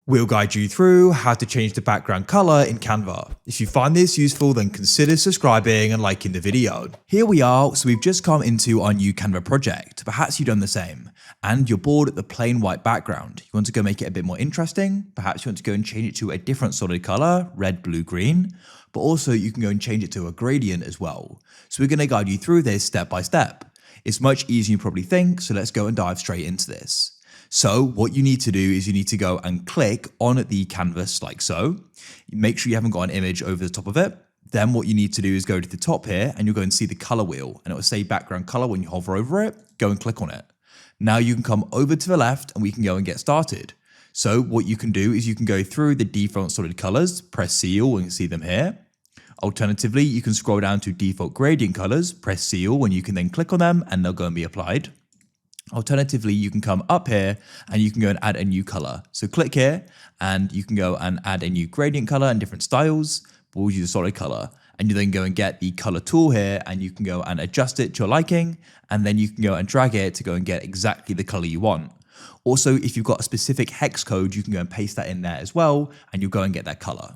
We'll guide you through how to change the background color in Canva. If you find this useful, then consider subscribing and liking the video. Here we are, so we've just come into our new Canva project. Perhaps you've done the same, and you're bored at the plain white background. You want to go make it a bit more interesting. Perhaps you want to go and change it to a different solid color, red, blue, green, but also you can go and change it to a gradient as well. So we're going to guide you through this step by step. It's much easier than you probably think, so let's go and dive straight into this. So what you need to do is you need to go and click on the canvas like so. Make sure you haven't got an image over the top of it. Then what you need to do is go to the top here and you'll go and see the color wheel and it will say background color when you hover over it. Go and click on it. Now you can come over to the left and we can go and get started. So what you can do is you can go through the default solid colors, press seal and you can see them here. Alternatively, you can scroll down to default gradient colors, press seal and you can then click on them and they'll go and be applied. Alternatively, you can come up here and you can go and add a new color. So click here and you can go and add a new gradient color and different styles. We'll use a solid color and you then go and get the color tool here and you can go and adjust it to your liking. And then you can go and drag it to go and get exactly the color you want. Also, if you've got a specific hex code, you can go and paste that in there as well and you'll go and get that color.